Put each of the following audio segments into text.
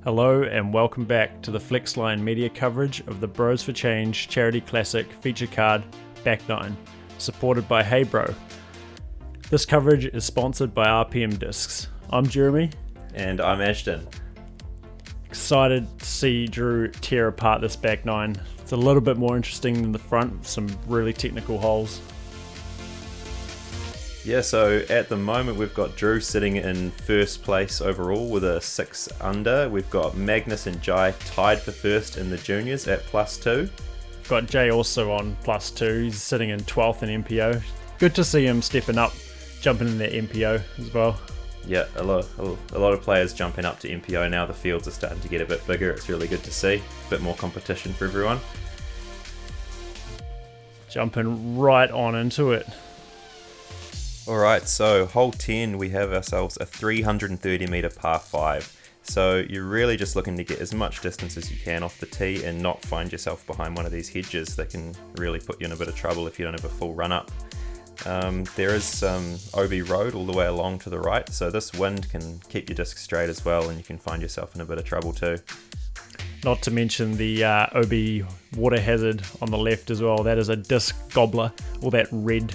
Hello and welcome back to the Flexline media coverage of the Bros for Change Charity Classic feature card Back 9, supported by Hey Bro. This coverage is sponsored by RPM Discs. I'm Jeremy. And I'm Ashton. Excited to see Drew tear apart this Back 9. It's a little bit more interesting than the front, with some really technical holes. Yeah, so at the moment we've got Drew sitting in first place overall with a 6 under. We've got Magnus and Jai tied for first in the juniors at +2. Got Jay also on +2. He's sitting in 12th in MPO. Good to see him stepping up, jumping in that MPO as well. Yeah, a lot of players jumping up to MPO now. The fields are starting to get a bit bigger. It's really good to see. A bit more competition for everyone. Jumping right on into it. Alright, so hole 10 we have ourselves a 330 metre par 5. So you're really just looking to get as much distance as you can off the tee and not find yourself behind one of these hedges that can really put you in a bit of trouble if you don't have a full run up. There is some OB road all the way along to the right, so this wind can keep your disc straight as well and you can find yourself in a bit of trouble too. Not to mention the OB water hazard on the left as well. That is a disc gobbler, all that red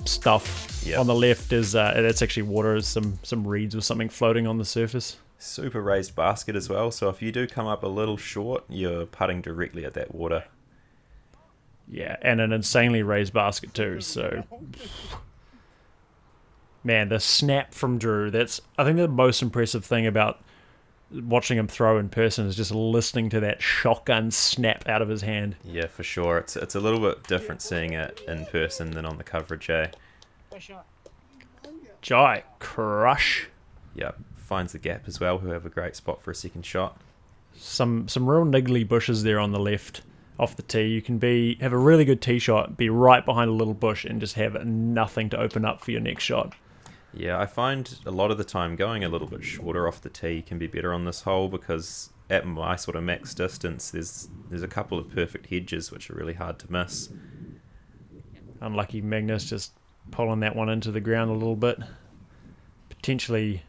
stuff. Yep. On the left is that's actually water, is some reeds or something floating on the surface. Super raised basket as well, so if you do come up a little short, you're putting directly at that water. Yeah, and an insanely raised basket too, so man, the snap from Drew, I think the most impressive thing about watching him throw in person is just listening to that shotgun snap out of his hand. Yeah, for sure. It's a little bit different seeing it in person than on the coverage, eh? Jai, crush. Yep, finds the gap as well, who have a great spot for a second shot. Some real niggly bushes there on the left off the tee. You can have a really good tee shot, be right behind a little bush and just have nothing to open up for your next shot. Yeah, I find a lot of the time going a little bit shorter off the tee can be better on this hole because at my sort of max distance there's a couple of perfect hedges which are really hard to miss. Unlucky Magnus just pulling that one into the ground a little bit. Potentially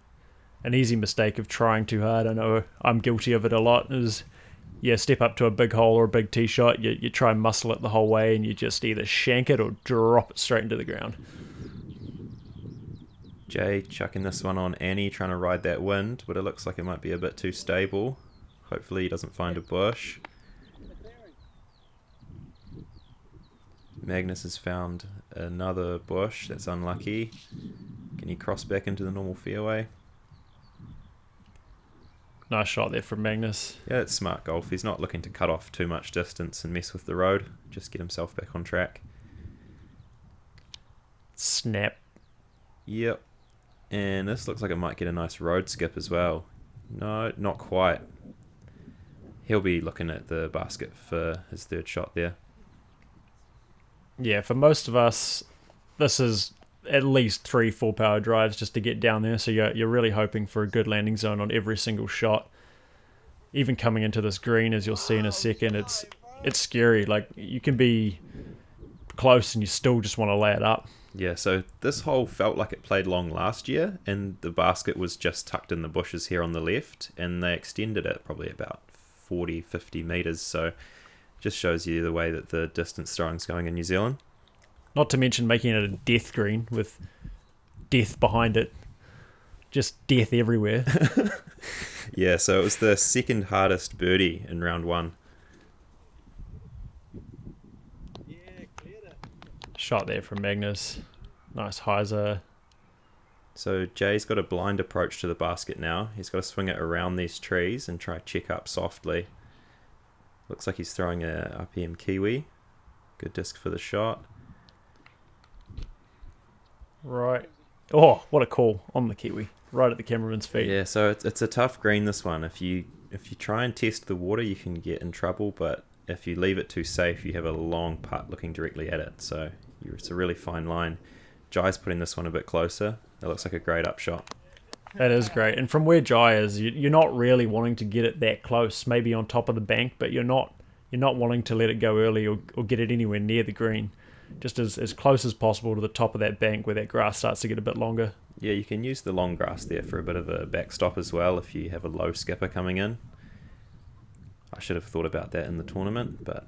an easy mistake of trying too hard. I know I'm guilty of it a lot. Step up to a big hole or a big tee shot, you try and muscle it the whole way and you just either shank it or drop it straight into the ground. Jay chucking this one on Annie, trying to ride that wind, but it looks like it might be a bit too stable. Hopefully he doesn't find a bush. Magnus has found another bush. That's unlucky. Can he cross back into the normal fairway? Nice shot there from Magnus. Yeah, it's smart golf. He's not looking to cut off too much distance and mess with the road. Just get himself back on track. Snap. Yep. And this looks like it might get a nice road skip as well. No, not quite. He'll be looking at the basket for his third shot there. Yeah, for most of us, this is at least 3 full power drives just to get down there. So you're really hoping for a good landing zone on every single shot. Even coming into this green, as you'll see in a second, it's scary. Like, you can be close and you still just want to lay it up. Yeah, so this hole felt like it played long last year, and the basket was just tucked in the bushes here on the left, and they extended it probably about 40, 50 metres, so just shows you the way that the distance throwing's going in New Zealand. Not to mention making it a death green with death behind it. Just death everywhere. Yeah, so it was the second hardest birdie in round 1. Shot there from Magnus. Nice hyzer. So Jay's got a blind approach to the basket now. He's got to swing it around these trees and try to check up softly. Looks like he's throwing a RPM Kiwi. Good disc for the shot. Right. Oh, what a call on the Kiwi. Right at the cameraman's feet. Yeah, so it's a tough green, this one. If you try and test the water, you can get in trouble, but if you leave it too safe, you have a long putt looking directly at it. So it's a really fine line. Jai's putting this one a bit closer. It looks like a great upshot. That is great. And from where Jai is, you're not really wanting to get it that close, maybe on top of the bank, but you're not wanting to let it go early or get it anywhere near the green. Just as close as possible to the top of that bank where that grass starts to get a bit longer. Yeah, you can use the long grass there for a bit of a backstop as well if you have a low skipper coming in. I should have thought about that in the tournament, but...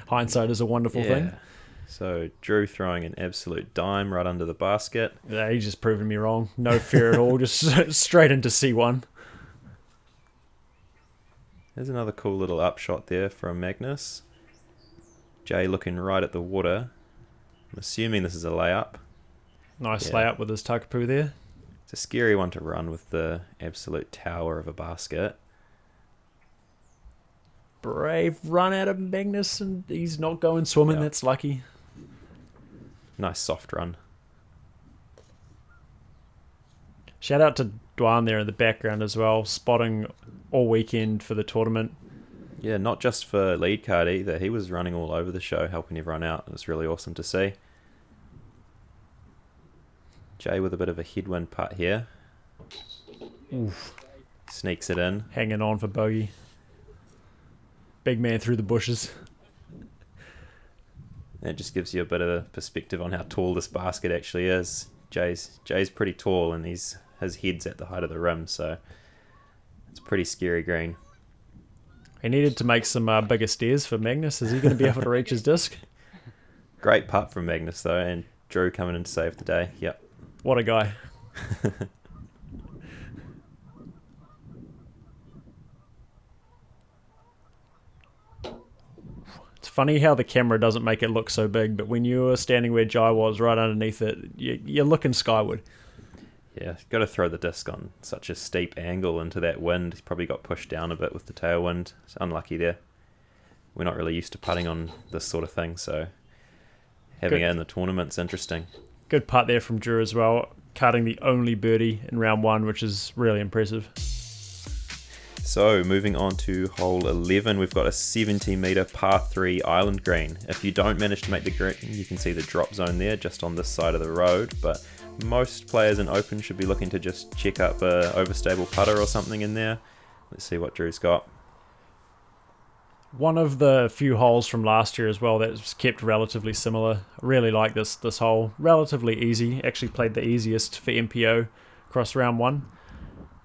Hindsight is a wonderful thing. So Drew throwing an absolute dime right under the basket. Yeah, he's just proven me wrong. No fear at all, just straight into C1. There's another cool little upshot there from Magnus. Jay looking right at the water. I'm assuming this is a layup. Nice layup with his Tukepuke there. It's a scary one to run with the absolute tower of a basket. Brave run out of Magnus, and he's not going swimming. Yeah. That's lucky. Nice soft run. Shout out to Gwen there in the background as well, spotting all weekend for the tournament. Yeah, not just for lead card either. He was running all over the show, helping everyone out. It was really awesome to see. Jay with a bit of a headwind putt here. Oof. Sneaks it in. Hanging on for bogey. Big man through the bushes. That just gives you a bit of a perspective on how tall this basket actually is. Jay's pretty tall, and his head's at the height of the rim, so it's a pretty scary green. He needed to make some bigger stairs for Magnus. Is he going to be able to reach his disc? Great putt from Magnus though, and Drew coming in to save the day. Yep. What a guy. It's funny how the camera doesn't make it look so big, but when you were standing where Jai was, right underneath it, you're looking skyward. Yeah, got to throw the disc on such a steep angle into that wind. He probably got pushed down a bit with the tailwind. It's unlucky there. We're not really used to putting on this sort of thing, so having it in the tournament's interesting. Good putt there from Drew as well, cutting the only birdie in round one, which is really impressive. So moving on to hole 11, we've got a 70-metre par 3 island green. If you don't manage to make the green, you can see the drop zone there just on this side of the road, but most players in Open should be looking to just check up a overstable putter or something in there. Let's see what Drew's got. One of the few holes from last year as well that's kept relatively similar. I really like this hole. Relatively easy. Actually played the easiest for MPO across round one.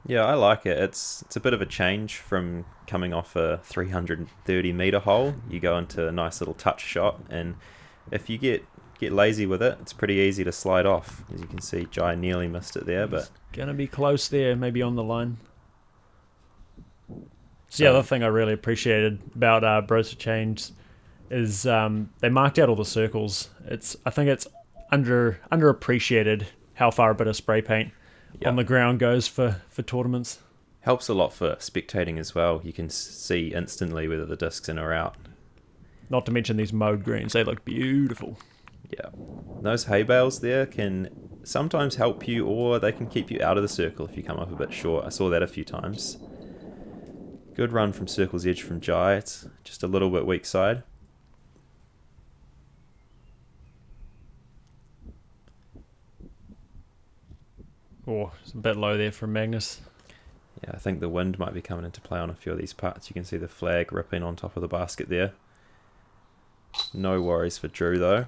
Yeah, I like it. It's a bit of a change from coming off a 330-metre hole. You go into a nice little touch shot, and if you get lazy with it, it's pretty easy to slide off. As you can see, Jai nearly missed it there, but it's gonna be close there, maybe on the line. So the other thing I really appreciated about Brokenshire Change is they marked out all the circles. I think it's underappreciated how far a bit of spray paint on the ground goes for tournaments. Helps a lot for spectating as well. You can see instantly whether the disc's in or out. Not to mention these mode greens, they look beautiful. Yeah, those hay bales there can sometimes help you, or they can keep you out of the circle if you come up a bit short. I saw that a few times. Good run from circle's edge from Jai. It's just a little bit weak side. Oh, it's a bit low there from Magnus. Yeah, I think the wind might be coming into play on a few of these putts. You can see the flag ripping on top of the basket there. No worries for Drew though.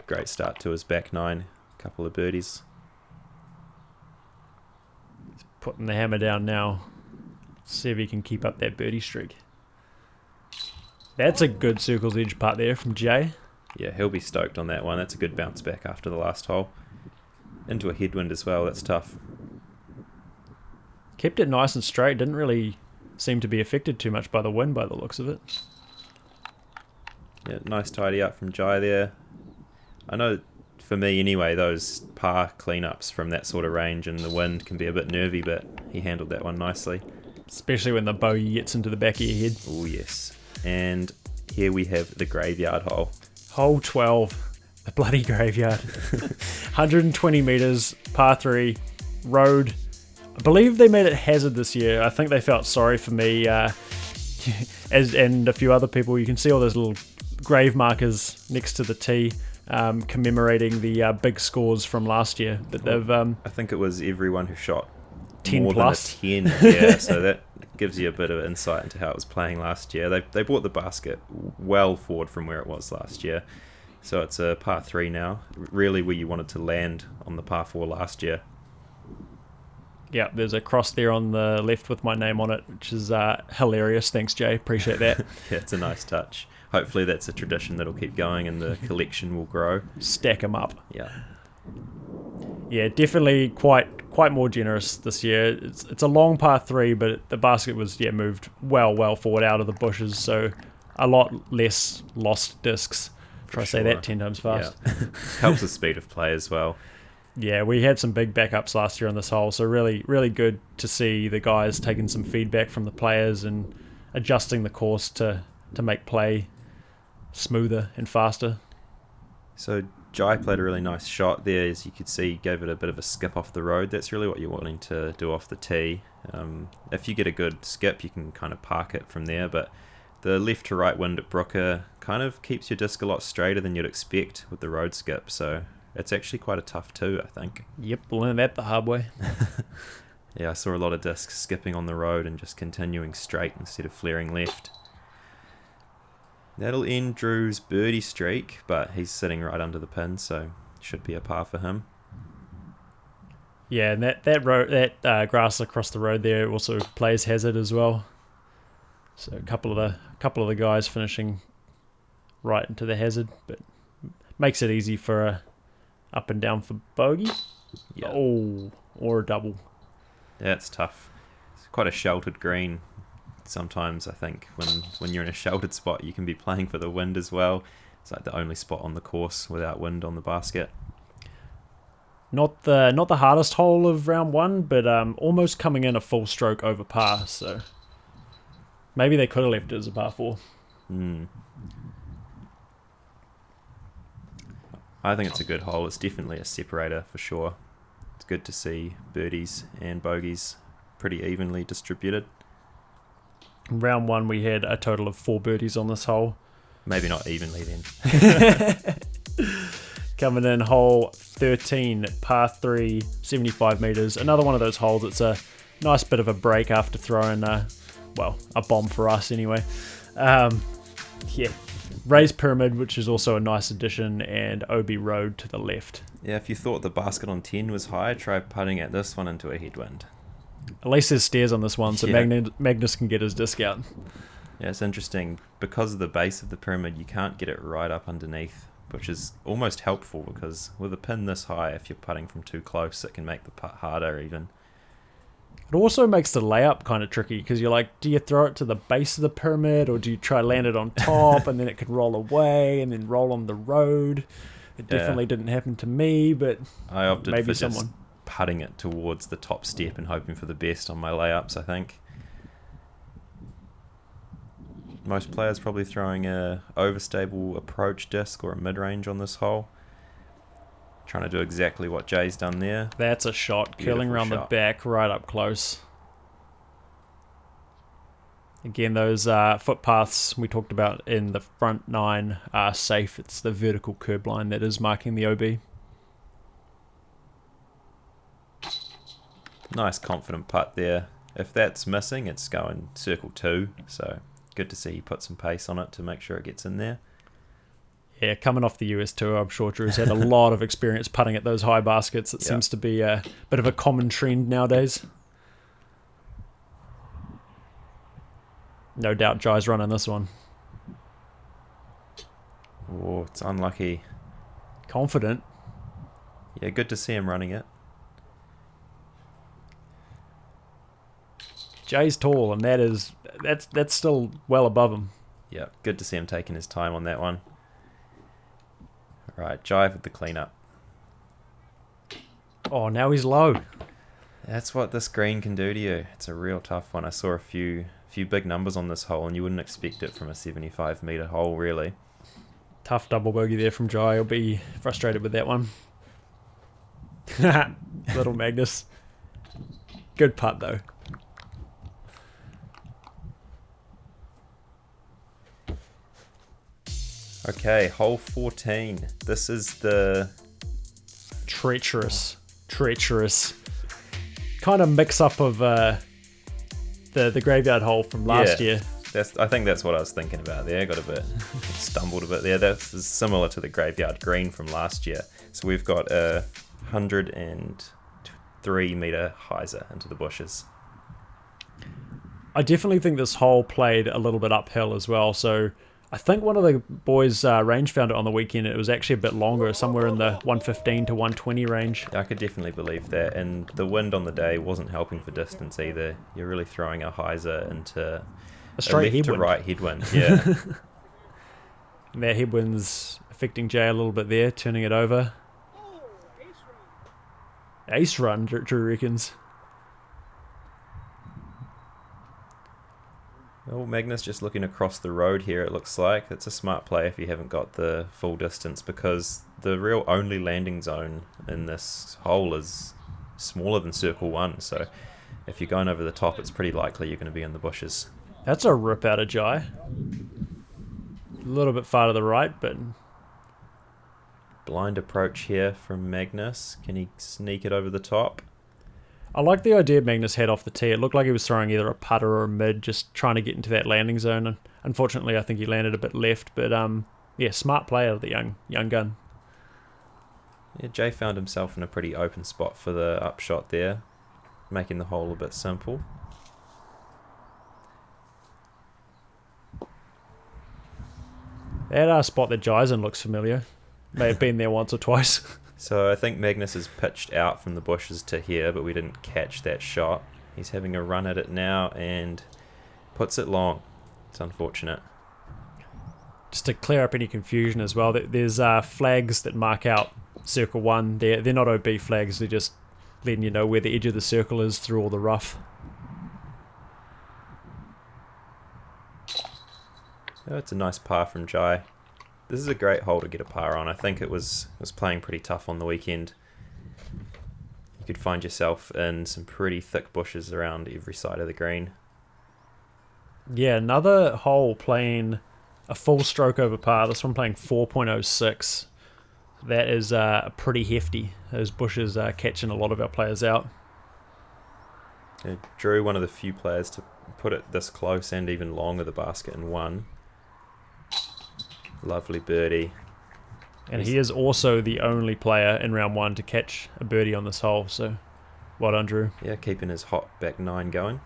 Great start to his back nine. Couple of birdies. He's putting the hammer down now. See if he can keep up that birdie streak. That's a good circle's edge putt there from Jay. Yeah, he'll be stoked on that one. That's a good bounce back after the last hole. Into a headwind as well. That's tough. Kept it nice and straight. Didn't really seem to be affected too much by the wind by the looks of it. Yeah, nice tidy up from Jai there. I know for me anyway, those par cleanups from that sort of range and the wind can be a bit nervy, but he handled that one nicely. Especially when the bogey gets into the back of your head. Oh yes. And here we have the graveyard hole. Hole 12. The bloody graveyard. 120 metres, par 3, road. I believe they made it hazard this year. I think they felt sorry for me and a few other people. You can see all those little grave markers next to the tee commemorating the big scores from last year. But they've I think it was everyone who shot 10 more plus. than a 10. Yeah, so that gives you a bit of insight into how it was playing last year. They brought the basket well forward from where it was last year. So it's a par 3 now, really where you wanted to land on the par 4 last year. Yeah, there's a cross there on the left with my name on it, which is hilarious. Thanks, Jay. Appreciate that. Yeah, it's a nice touch. Hopefully that's a tradition that'll keep going and the collection will grow. Stack them up. Yeah. Yeah, definitely quite more generous this year. It's a long par 3, but the basket was moved well forward out of the bushes, so a lot less lost discs. Try to say that 10 times fast. Yeah. Helps with speed of play as well. Yeah, we had some big backups last year on this hole, so really good to see the guys taking some feedback from the players and adjusting the course to make play smoother and faster. So Jai played a really nice shot there, as you could see, gave it a bit of a skip off the road. That's really what you're wanting to do off the tee. If you get a good skip, you can kind of park it from there, but the left to right wind at Brooker kind of keeps your disc a lot straighter than you'd expect with the road skip, so it's actually quite a tough 2, I think. Yep, learned that the hard way. Yeah, I saw a lot of discs skipping on the road and just continuing straight instead of flaring left. That'll end Drew's birdie streak, but he's sitting right under the pin, so should be a par for him. Yeah, and that grass across the road there also plays hazard as well. So a couple of the guys finishing right into the hazard, but makes it easy for a up and down for bogey. Yeah. Oh, or a double. Yeah, it's tough. It's quite a sheltered green. Sometimes I think when you're in a sheltered spot, you can be playing for the wind as well. It's like the only spot on the course without wind on the basket. Not the hardest hole of round 1, but almost coming in a full stroke over par. So maybe they could have left it as a par 4. I think it's a good hole. It's definitely a separator for sure. It's good to see birdies and bogeys pretty evenly distributed. In round 1, we had a total of 4 birdies on this hole. Maybe not evenly then. Coming in hole 13, par 3, 75 metres. Another one of those holes. It's a nice bit of a break after throwing a bomb for us anyway. Raised pyramid, which is also a nice addition, and OB road to the left. Yeah, if you thought the basket on 10 was high, try putting at this one into a headwind. At least there's stairs on this one, so Magnus can get his disc out. Yeah, it's interesting. Because of the base of the pyramid, you can't get it right up underneath, which is almost helpful because with a pin this high, if you're putting from too close, it can make the putt harder even. It also makes the layup kind of tricky because you're like, do you throw it to the base of the pyramid or do you try land it on top and then it could roll away and then roll on the road? It definitely didn't happen to me, but I opted maybe for someone just putting it towards the top step and hoping for the best on my layups, I think. Most players probably throwing a overstable approach disc or a mid-range on this hole. Trying to do exactly what Jay's done there. That's a shot, curling around the back, right up close. Again, those footpaths we talked about in the front 9 are safe. It's the vertical curb line that is marking the OB. Nice confident putt there. If that's missing, it's going circle 2. So good to see he put some pace on it to make sure it gets in there. Yeah, coming off the US tour, I'm sure Drew's had a lot of experience putting at those high baskets. It seems to be a bit of a common trend nowadays. No doubt Jai's running this one. Oh, it's unlucky. Confident. Yeah, good to see him running it. Jay's tall, and that's still well above him. Yeah, good to see him taking his time on that one. Right, Jive with the cleanup. Oh, now he's low. That's what this green can do to you. It's a real tough one. I saw a few big numbers on this hole, and you wouldn't expect it from a 75-metre hole, really. Tough double bogey there from Jai. He'll be frustrated with that one. Little Magnus. Good putt, though. Okay, hole 14. This is the treacherous kind of mix up of the graveyard hole from last year. I think that's what I was thinking about there. Got a bit stumbled a bit there. That's similar to the graveyard green from last year. So we've got a 103 meter hyzer into the bushes. I definitely think this hole played a little bit uphill as well. So I think one of the boys range found it on the weekend. It was actually a bit longer, somewhere in the 115 to 120 range. I could definitely believe that. And the wind on the day wasn't helping for distance either. You're really throwing a hyzer into A straight left headwind. to right headwind. Yeah. And that headwind's affecting Jay a little bit there, turning it over. Ace run, Drew reckons. Well, Magnus just looking across the road here, it looks like. It's a smart play if you haven't got the full distance, because the real only landing zone in this hole is smaller than circle 1. So if you're going over the top, it's pretty likely you're going to be in the bushes. That's a rip out of Jai. A little bit far to the right, but... Blind approach here from Magnus. Can he sneak it over the top? I like the idea Magnus had off the tee. It looked like he was throwing either a putter or a mid, just trying to get into that landing zone. And unfortunately, I think he landed a bit left. But yeah, smart play out of the young gun. Yeah, Jay found himself in a pretty open spot for the upshot there, making the hole a bit simple. That spot that Jai's in looks familiar. May have been there once or twice. So I think Magnus has pitched out from the bushes to here, but we didn't catch that shot. He's having a run at it now and puts it long. It's unfortunate. Just to clear up any confusion as well, there's flags that mark out circle 1. They're not OB flags, they're just letting you know where the edge of the circle is through all the rough. Oh, it's a nice par from Jai. This is a great hole to get a par on. I think it was playing pretty tough on the weekend. You could find yourself in some pretty thick bushes around every side of the green. Yeah, another hole playing a full stroke over par. This one playing 4.06. That is pretty hefty. Those bushes are catching a lot of our players out. Drew, one of the few players to put it this close and even long of the basket in one. Lovely birdie. And he is also the only player in round 1 to catch a birdie on this hole, so well done, Drew. Yeah, keeping his hot back 9 going.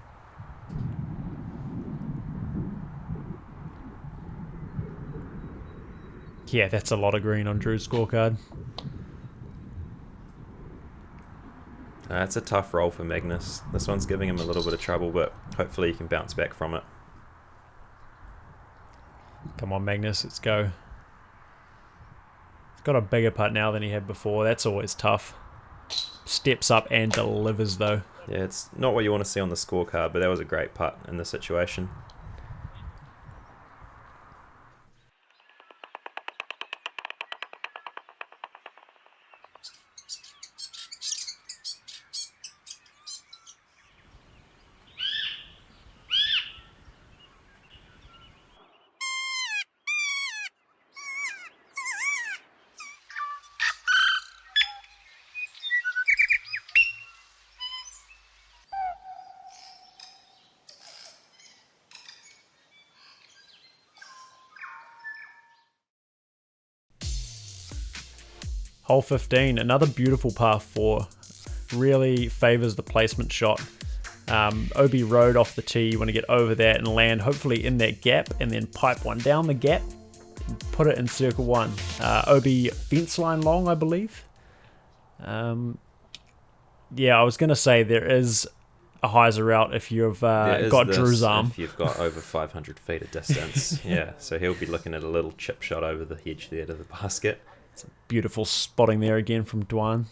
Yeah, that's a lot of green on Drew's scorecard. It's a tough roll for Magnus. This one's giving him a little bit of trouble, but hopefully he can bounce back from it. Come on, Magnus, let's go. He's got a bigger putt now than he had before. That's always tough. Steps up and delivers, though. Yeah, it's not what you want to see on the scorecard, but that was a great putt in this situation. Hole 15, another beautiful par 4. Really favours the placement shot. OB road off the tee, you want to get over that and land hopefully in that gap and then pipe one down the gap and put it in circle 1. OB fence line long, I believe. Yeah, I was going to say there is a hyzer route if you've got Drew's arm. If you've got over 500 feet of distance. Yeah, so he'll be looking at a little chip shot over the hedge there to the basket. Beautiful spotting there again from Dwan.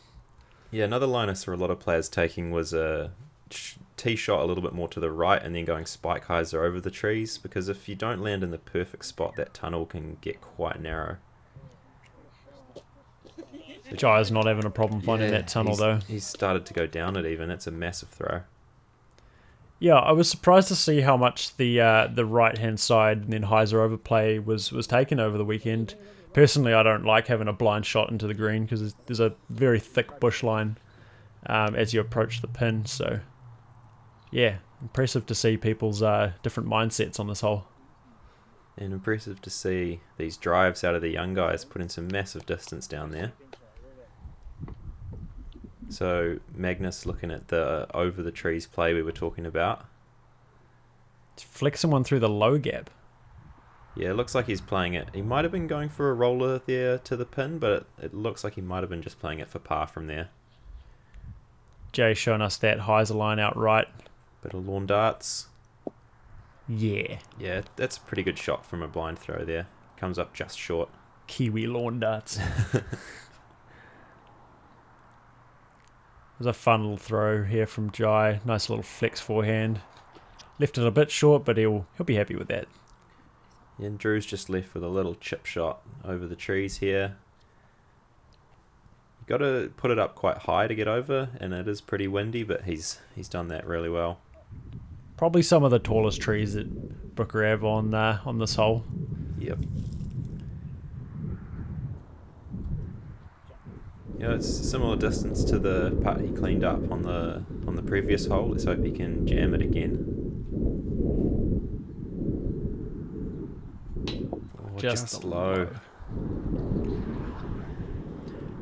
Yeah, another line I saw a lot of players taking was a tee shot a little bit more to the right and then going spike hyzer over the trees, because if you don't land in the perfect spot, that tunnel can get quite narrow. Jai's not having a problem finding that tunnel though. He's started to go down it even. It's a massive throw. Yeah, I was surprised to see how much the right hand side and then hyzer overplay was taken over the weekend. Personally, I don't like having a blind shot into the green because there's a very thick bush line as you approach the pin. So, yeah, Impressive to see people's different mindsets on this hole. And impressive to see these drives out of the young guys putting some massive distance down there. So Magnus looking at the over the trees play we were talking about. Flexing one through the low gap. Yeah, it looks like he's playing it. He might have been going for a roller there to the pin, but it looks like he might have been just playing it for par from there. Jay showing us that hyzer line out right. Bit of lawn darts. Yeah. Yeah, that's a pretty good shot from a blind throw there. Comes up just short. Kiwi lawn darts. It was a fun little throw here from Jai. Nice little flex forehand. Left it a bit short, but he'll be happy with that. And Drew's just left with a little chip shot over the trees here. You got to put it up quite high to get over, and it is pretty windy, but he's done that really well. Probably some of the tallest trees that Booker have on this hole. Yep. Yeah, it's a similar distance to the putt he cleaned up on the previous hole. Let's hope he can jam it again. Just low.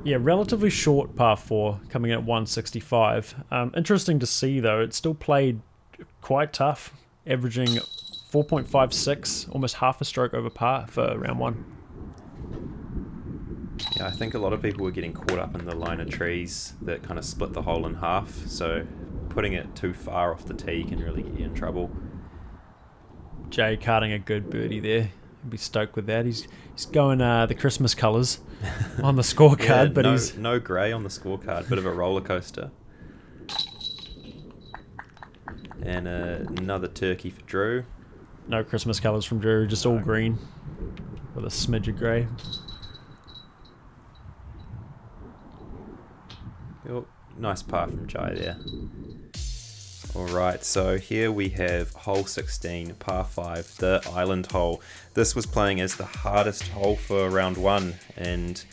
Yeah, relatively short par 4, coming in at 165. Interesting to see, though, it's still played quite tough, averaging 4.56, almost half a stroke over par for round 1. Yeah, I think a lot of people were getting caught up in the line of trees that kind of split the hole in half, so putting it too far off the tee can really get you in trouble. Jay carting a good birdie there. Be stoked with that. He's going the Christmas colours on the scorecard, Yeah, but he's no grey on the scorecard. Bit of a roller coaster. And another turkey for Drew. No Christmas colours from Drew, just all green with a smidge of grey. Oh, nice par from Jai there. Alright, so here we have hole 16, par 5, the island hole. This was playing as the hardest hole for round 1, and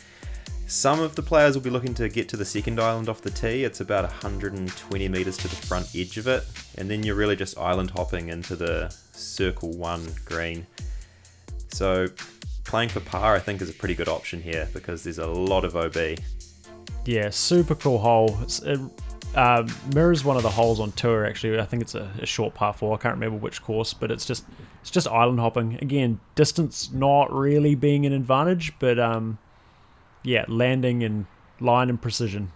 some of the players will be looking to get to the second island off the tee. It's about 120 metres to the front edge of it, and then you're really just island hopping into the circle 1 green. So playing for par I think is a pretty good option here because there's a lot of OB. Yeah, super cool hole. It mirrors one of the holes on tour, actually. I think it's a short par 4. I can't remember which course, but it's just island hopping. Again, distance not really being an advantage, but yeah, landing and line and precision.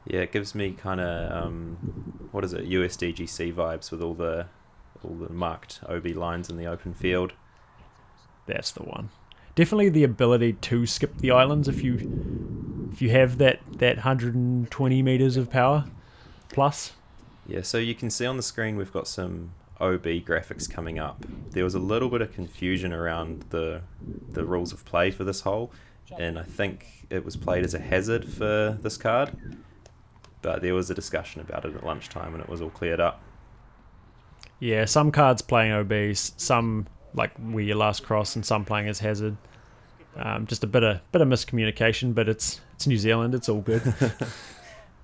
Yeah, it gives me kind of USDGC vibes with all the marked OB lines in the open field. That's the one. Definitely the ability to skip the islands if you have that 120 meters of power plus. Yeah, so you can see on the screen we've got some OB graphics coming up. There was a little bit of confusion around the rules of play for this hole, and I think it was played as a hazard for this card, but there was a discussion about it at lunchtime and it was all cleared up. Yeah, some cards playing OBs, some like where you last cross, and some playing as hazard. Just a bit of miscommunication, but it's New Zealand, it's all good.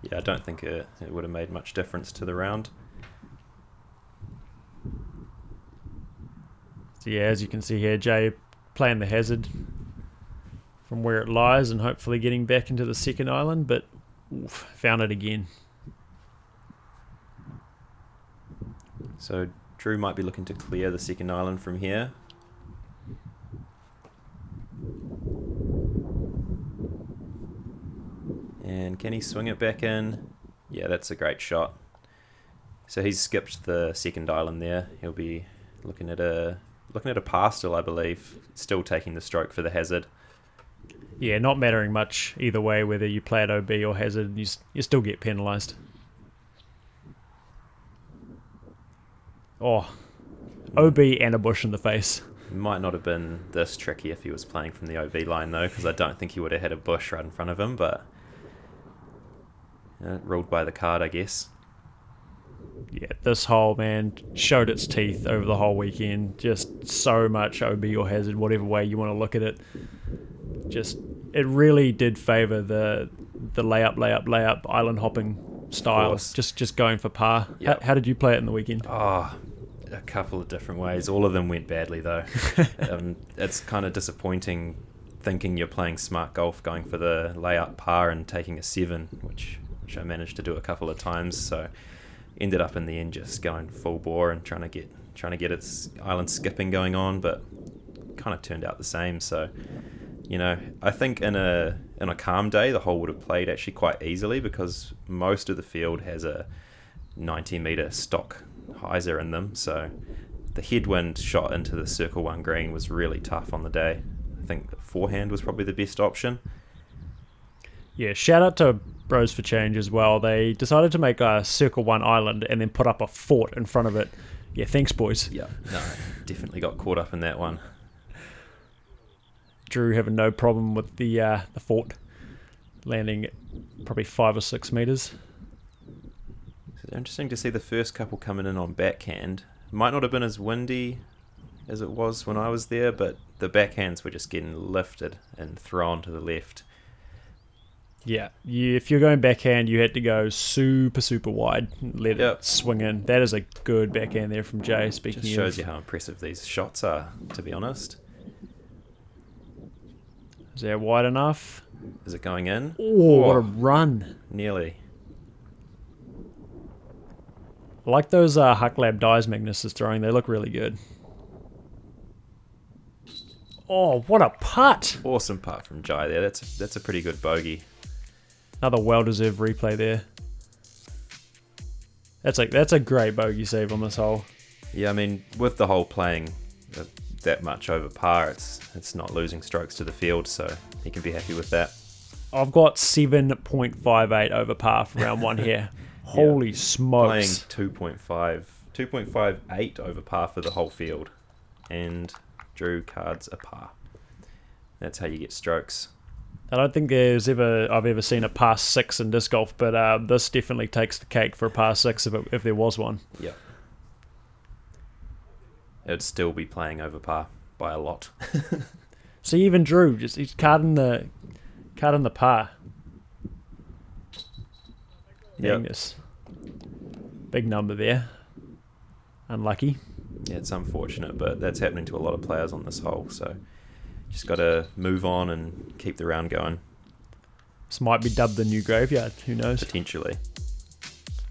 Yeah, I don't think it would have made much difference to the round. So yeah, as you can see here, Jay playing the hazard from where it lies and hopefully getting back into the second island, but oof, found it again. So Drew might be looking to clear the second island from here. And can he swing it back in? Yeah, that's a great shot. So he's skipped the second island there. He'll be looking at a par still, I believe. Still taking the stroke for the hazard. Yeah, not mattering much either way, whether you play at OB or hazard, you still get penalised. Oh, OB and a bush in the face. Might not have been this tricky if he was playing from the OB line though, because I don't think he would have had a bush right in front of him, but ruled by the card, I guess. Yeah, this hole, man, showed its teeth over the whole weekend. Just so much OB or hazard, whatever way you want to look at it. Just, it really did favour the layup, island hopping style, course. just going for par. Yep. How did you play it in the weekend? Oh, a couple of different ways. All of them went badly though. It's kind of disappointing thinking you're playing smart golf, going for the layup par and taking a 7, which I managed to do a couple of times. So ended up in the end just going full bore and trying to get its island skipping going on, but kind of turned out the same. So, you know, I think in a calm day the hole would have played actually quite easily because most of the field has a 90-meter stock hyzer in them. So the headwind shot into the circle 1 green was really tough on the day. I think the forehand was probably the best option. Yeah, shout out to Bros for Change as well. They decided to make a circle 1 island and then put up a fort in front of it. Yeah, thanks, boys. Yeah, no, definitely got caught up in that one. Drew having no problem with the fort landing probably 5 or 6 meters. It's interesting to see the first couple coming in on backhand. Might not have been as windy as it was when I was there, but the backhands were just getting lifted and thrown to the left. Yeah, if you're going backhand, you had to go super, super wide and let it swing in. That is a good backhand there from Jay, speaking Just shows you how impressive these shots are, to be honest. Is that wide enough? Is it going in? Oh, what a run. Nearly. I like those Huck Lab dies Magnus is throwing. They look really good. Oh, what a putt. Awesome putt from Jai there. That's a pretty good bogey. Another well-deserved replay there. That's a great bogey save on this hole. Yeah, I mean, with the hole playing that much over par, it's not losing strokes to the field, so he can be happy with that. I've got 7.58 over par for round 1 here. Holy smokes. Playing 2.58 over par for the whole field. And drew cards a par. That's how you get strokes. I don't think I've ever seen a par 6 in disc golf, but this definitely takes the cake for a par 6 if there was one. Yeah. It'd still be playing over par by a lot. See, even Drew, he's carding the par. Yep. This big number there. Unlucky. Yeah, it's unfortunate, but that's happening to a lot of players on this hole, so just got to move on and keep the round going. This might be dubbed the new graveyard, who knows? Potentially.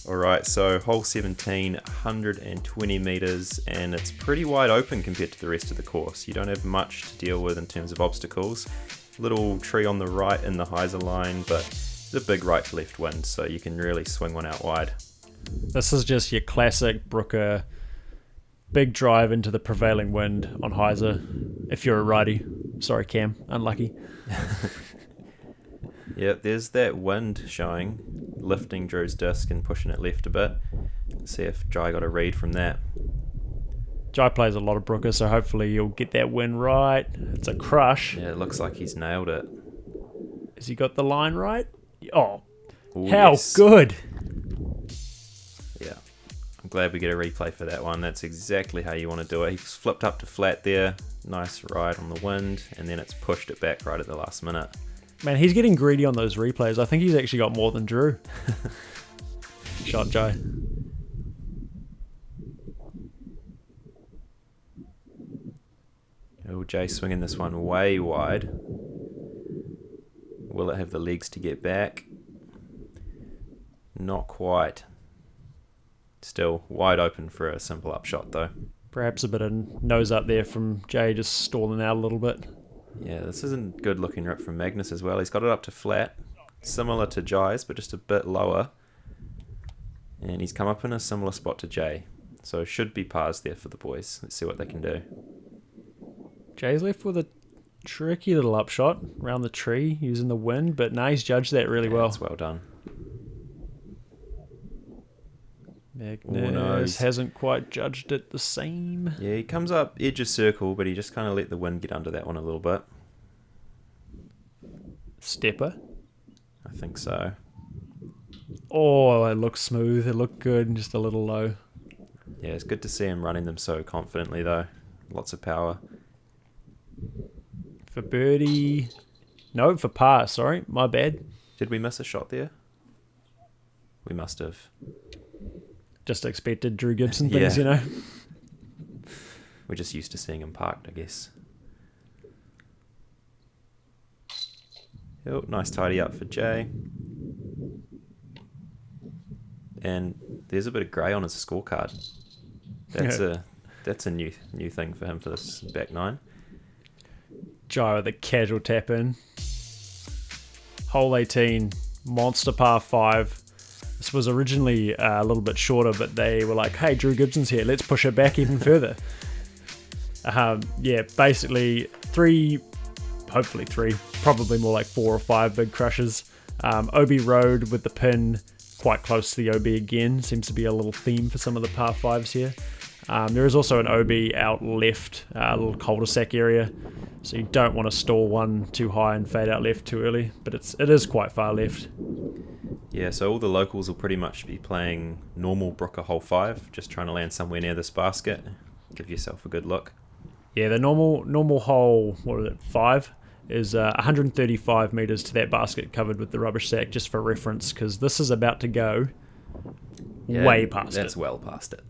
Alright, so hole 17, 120 metres, and it's pretty wide open compared to the rest of the course. You don't have much to deal with in terms of obstacles. Little tree on the right in the hyzer line, but it's a big right to left wind, so you can really swing one out wide. This is just your classic Brooker big drive into the prevailing wind on hyzer. If you're a righty. Sorry, Cam. Unlucky. Yeah, there's that wind showing, lifting Drew's disc and pushing it left a bit. Let's see if Jai got a read from that. Jai plays a lot of Brooker, so hopefully you'll get that wind right. It's a crush. Yeah, it looks like he's nailed it. Has he got the line right? Oh, Ooh, how yes. good. Yeah, I'm glad we get a replay for that one. That's exactly how you want to do it. He's flipped up to flat there. Nice ride on the wind, and then it's pushed it back right at the last minute. Man, he's getting greedy on those replays. I think he's actually got more than Drew. Shot Jai. Oh, Jay swinging this one way wide. Will it have the legs to get back? Not quite. Still wide open for a simple upshot though. Perhaps a bit of nose up there from Jay, just stalling out a little bit. Yeah, this isn't good looking rip from Magnus as well. He's got it up to flat, similar to Jai's, but just a bit lower. And he's come up in a similar spot to Jay. So should be pars there for the boys. Let's see what they can do. Jay's left with a tricky little upshot around the tree using the wind, but no, he's judged that really well. That's well done. Magnus hasn't quite judged it the same. Yeah, he comes up edge of circle, but he just kind of let the wind get under that one a little bit. Stepper. I think so. Oh, it looks smooth. It looked good, just a little low. Yeah, it's good to see him running them so confidently though. Lots of power. For birdie. No, for par, sorry. My bad. Did we miss a shot there? We must have. Just expected Drew Gibson things, Yeah. We're just used to seeing him parked, I guess. Oh, nice tidy up for Jay. And there's a bit of grey on his scorecard. That's a new thing for him for this back nine. Jai with a casual tap in. Hole 18, monster par 5. This was originally a little bit shorter, but they were like, hey, Drew Gibson's here, let's push it back even further. Basically hopefully three, probably more like 4 or 5 big crushes. OB Road with the pin quite close to the OB again, seems to be a little theme for some of the par 5s here. There is also an OB out left, a little cul-de-sac area, so you don't want to stall one too high and fade out left too early, but it is quite far left. Yeah, so all the locals will pretty much be playing normal Brooker hole 5, just trying to land somewhere near this basket. Give yourself a good look. Yeah, the normal hole, 5, is 135 metres to that basket covered with the rubbish sack, just for reference, because this is about to go way past it. That's well past it.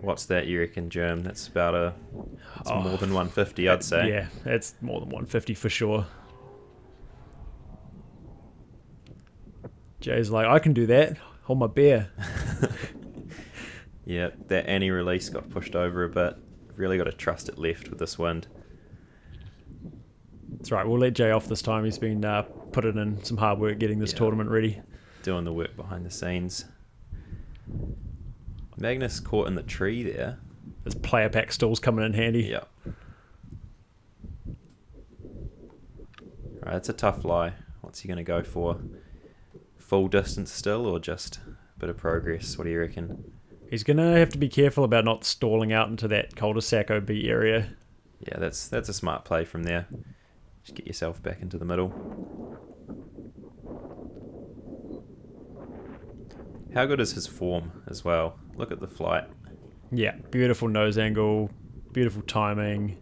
What's that, you reckon, Germ? That's about more than 150, I'd say. Yeah, it's more than 150 for sure. Jay's like, I can do that. Hold my beer. Yeah, that anti-release got pushed over a bit. Really got to trust it left with this wind. That's right, we'll let Jay off this time. He's been putting in some hard work getting this tournament ready. Doing the work behind the scenes. Magnus caught in the tree there. There's player pack stalls coming in handy. Yeah. Alright, it's a tough lie. What's he going to go for? Full distance still, or just a bit of progress? What do you reckon? He's going to have to be careful about not stalling out into that cul-de-sac OB area. Yeah, that's a smart play from there. Just get yourself back into the middle. How good is his form as well? Look at the flight. Yeah, beautiful nose angle, beautiful timing.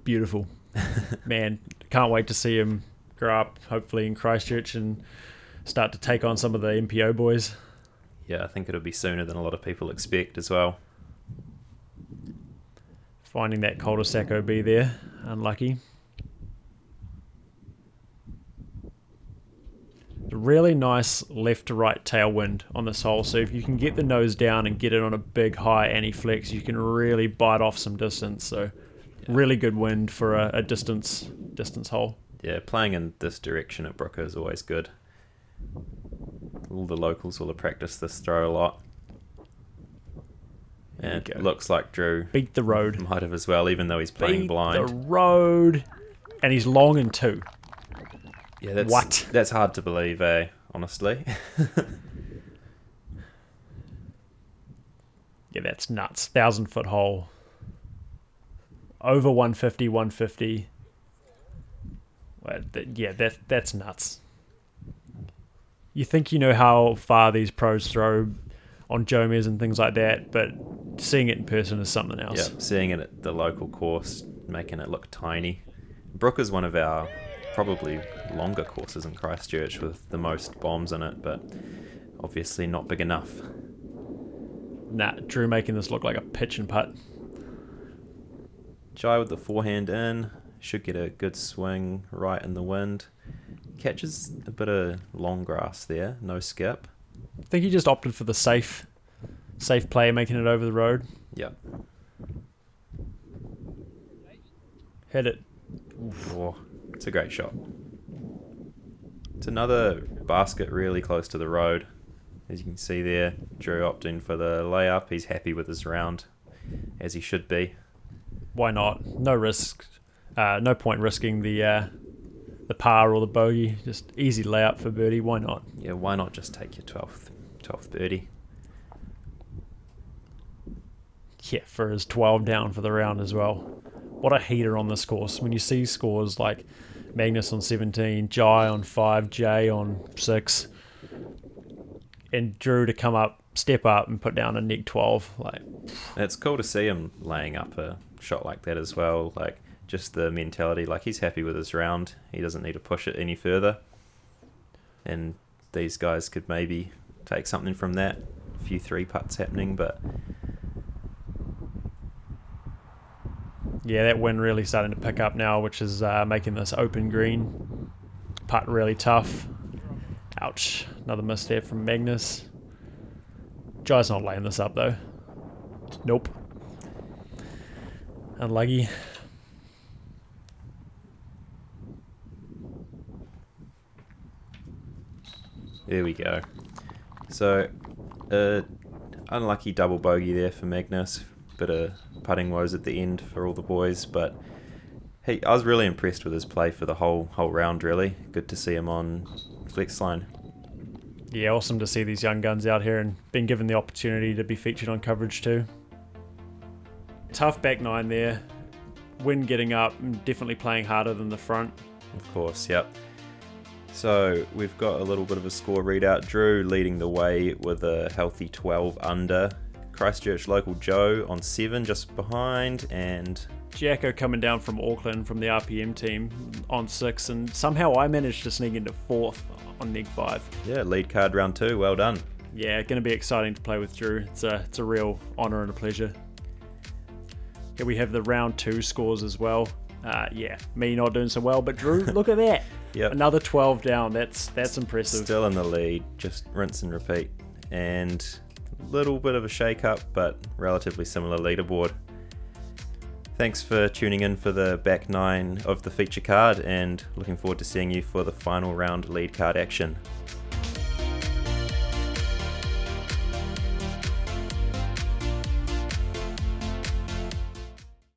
Beautiful. Man, can't wait to see him grow up, hopefully in Christchurch, and start to take on some of the MPO boys. Yeah, I think it'll be sooner than a lot of people expect as well. Finding that cul-de-sac OB there, unlucky. Really nice left to right tailwind on this hole, so if you can get the nose down and get it on a big high anti-flex, you can really bite off some distance. So really good wind for a distance hole. Yeah, playing in this direction at Brooker is always good. All the locals will have practiced this throw a lot. And it looks like Drew beat the road. Might have as well, even though he's playing blind. The road, and he's long in 2. Yeah, that's hard to believe, honestly. Yeah, that's nuts. 1,000-foot hole. Over 150, 150. Yeah, that's nuts. You think you know how far these pros throw on Jomez and things like that, but seeing it in person is something else. Yeah, seeing it at the local course, making it look tiny. Brook is one of our probably longer courses in Christchurch with the most bombs in it, but obviously not big enough. Nah, Drew making this look like a pitch and putt. Jai with the forehand in, should get a good swing right in the wind. Catches a bit of long grass there, no skip. I think he just opted for the safe play, making it over the road. Yep. Hit it. Oh, it's a great shot. It's another basket really close to the road. As you can see there, Drew opting for the layup. He's happy with his round, as he should be. Why not? No risk. No point risking the par or the bogey. Just easy layup for birdie. Why not? Yeah, why not just take your 12th birdie? Yeah, for his 12 down for the round as well. What a heater on this course. When you see scores like Magnus on 17, Jai on 5, Jay on 6, and Drew to come up, step up and put down a neg 12. It's cool to see him laying up a shot like that as well. Like, just the mentality, like he's happy with his round. He doesn't need to push it any further. And these guys could maybe take something from that. A few 3-putts happening, but yeah, that wind really starting to pick up now, which is making this open green putt really tough. Ouch. Another miss there from Magnus. Jai's not laying this up though. Nope. Unlucky. there we go. So, unlucky double bogey there for Magnus. Bit of putting woes at the end for all the boys, but hey, I was really impressed with his play for the whole round, really. Good to see him on flex line. Yeah, awesome to see these young guns out here and being given the opportunity to be featured on coverage too. Tough back nine there. Wind getting up and definitely playing harder than the front. Of course, yep. So we've got a little bit of a score readout. Drew leading the way with a healthy 12 under. Christchurch local Joe on 7 just behind, and Jacko coming down from Auckland from the RPM team on 6, and somehow I managed to sneak into 4th on neg 5. yeah, lead card round 2, well done. Yeah, going to be exciting to play with Drew. It's a real honour and a pleasure. Here we have the round 2 scores as well. Yeah, me not doing so well, but Drew, look at that. Yep. Another 12 down. That's impressive. Still in the lead, just rinse and repeat. And a little bit of a shake-up, but relatively similar leaderboard. Thanks for tuning in for the back 9 of the feature card, and looking forward to seeing you for the final round lead card action.